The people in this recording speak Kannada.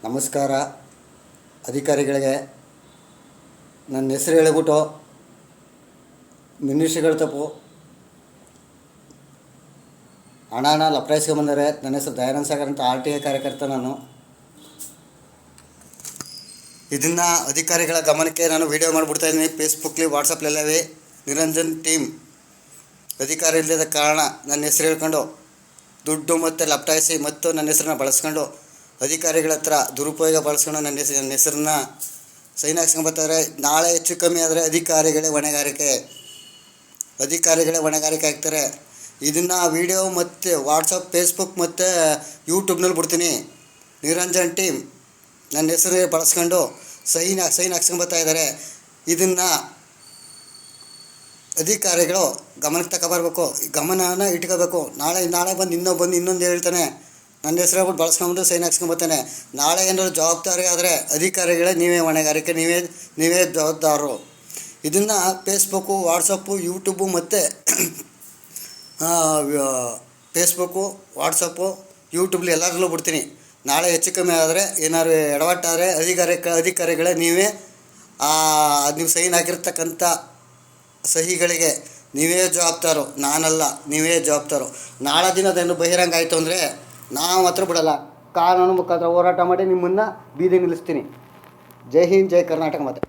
ನಮಸ್ಕಾರ. ಅಧಿಕಾರಿಗಳಿಗೆ ನನ್ನ ಹೆಸರು ಹೇಳಿಬಿಟ್ಟು ಮಿನಿಸ್ಟ್ರಿಗಳು ತಪ್ಪು ಹಣನ ಲಪ್ರಾಯಿಸ್ಕೊಂಬಂದರೆ. ನನ್ನ ಹೆಸರು ದಯಾನಂದ ಸಾಗರ್ ಅಂತ RTI ಕಾರ್ಯಕರ್ತ. ನಾನು ಇದನ್ನು ಅಧಿಕಾರಿಗಳ ಗಮನಕ್ಕೆ ನಾನು ವೀಡಿಯೋ ಮಾಡಿಬಿಡ್ತಾಯಿದ್ದೀನಿ. ಫೇಸ್ಬುಕ್ಲಿ ವಾಟ್ಸಪ್ಲೆಲ್ಲವೇ ನಿರಂಜನ್ ಟೀಮ್ ಅಧಿಕಾರಿ ಇಲ್ಲದ ಕಾರಣ ನನ್ನ ಹೆಸರು ಹೇಳ್ಕೊಂಡು ದುಡ್ಡು ಮತ್ತು ಲಪ್ಟಾಯಿಸಿ ಮತ್ತು ನನ್ನ ಹೆಸರನ್ನ ಬಳಸ್ಕೊಂಡು ಅಧಿಕಾರಿಗಳ ಹತ್ರ ದುರುಪಯೋಗ ಬಳಸ್ಕೊಂಡು ನನ್ನ ಹೆಸರನ್ನ ಸೈನ್ ಹಾಕ್ಸ್ಕೊಂಬರ್ತಾರೆ. ನಾಳೆ ಹೆಚ್ಚು ಕಮ್ಮಿ ಆದರೆ ಅಧಿಕಾರಿಗಳೇ ಹೊಣೆಗಾರಿಕೆ ಆಗ್ತಾರೆ. ಇದನ್ನು ವೀಡಿಯೋ ಮತ್ತು ವಾಟ್ಸಪ್, ಫೇಸ್ಬುಕ್ ಮತ್ತು ಯೂಟ್ಯೂಬ್ನಲ್ಲಿ ಬಿಡ್ತೀನಿ. ನಿರಂಜನ್ ಟೀಮ್ ನನ್ನ ಹೆಸರು ಬಳಸ್ಕೊಂಡು ಸೈನ್ ಹಾಕ್ಸ್ಕೊಂಬರ್ತಾ ಇದ್ದಾರೆ. ಇದನ್ನು ಅಧಿಕಾರಿಗಳು ಗಮನಕ್ಕೆ ತಗೊಬರ್ಬೇಕು, ಗಮನನ ಇಟ್ಕೋಬೇಕು. ನಾಳೆ ಬಂದು ಇನ್ನೊಂದು ಹೇಳ್ತಾನೆ, ನನ್ನ ಹೆಸರು ಹೇಳ್ಬಿಟ್ಟು ಬಳಸ್ಕೊಂಬಿಟ್ಟು ಸೈನ್ ಹಾಕ್ಸ್ಕೊಂಬರ್ತಾನೆ. ನಾಳೆ ಏನಾದ್ರು ಜವಾಬ್ದಾರಿ ಆದರೆ ಅಧಿಕಾರಿಗಳೇ ನೀವೇ ಹೊಣೆಗಾರಿಕೆ, ನೀವೇ ಜವಾಬ್ದಾರರು. ಇದನ್ನು ಫೇಸ್ಬುಕ್ಕು, ವಾಟ್ಸಪ್ಪು, ಯೂಟ್ಯೂಬು ಮತ್ತು ಯೂಟ್ಯೂಬ್ಲಿ ಎಲ್ಲರಲ್ಲೂ ಬಿಡ್ತೀನಿ. ನಾಳೆ ಹೆಚ್ಚು ಕಮ್ಮಿ ಆದರೆ ಏನಾದ್ರು ಎಡವಟ್ಟಾದರೆ ಅಧಿಕಾರಿಗಳೇ ನೀವು ಸೈನ್ ಹಾಕಿರ್ತಕ್ಕಂಥ ಸಹಿಗಳಿಗೆ ನೀವೇ ಜವಾಬ್ದಾರು, ನಾನಲ್ಲ, ನೀವೇ ಜವಾಬ್ದಾರು. ನಾಳೆ ದಿನದೇನು ಬಹಿರಂಗ ಆಯಿತು ಅಂದರೆ ನಾವು ಮಾತ್ರ ಬಿಡಲ್ಲ. ಕಾನೂನು ಮುಖಾಂತರ ಹೋರಾಟ ಮಾಡಿ ನಿಮ್ಮನ್ನು ಬೀದಿ ನಿಲ್ಲಿಸ್ತೀನಿ. ಜೈ ಹಿಂದ್, ಜೈ ಕರ್ನಾಟಕ. ಮತ್ತೆ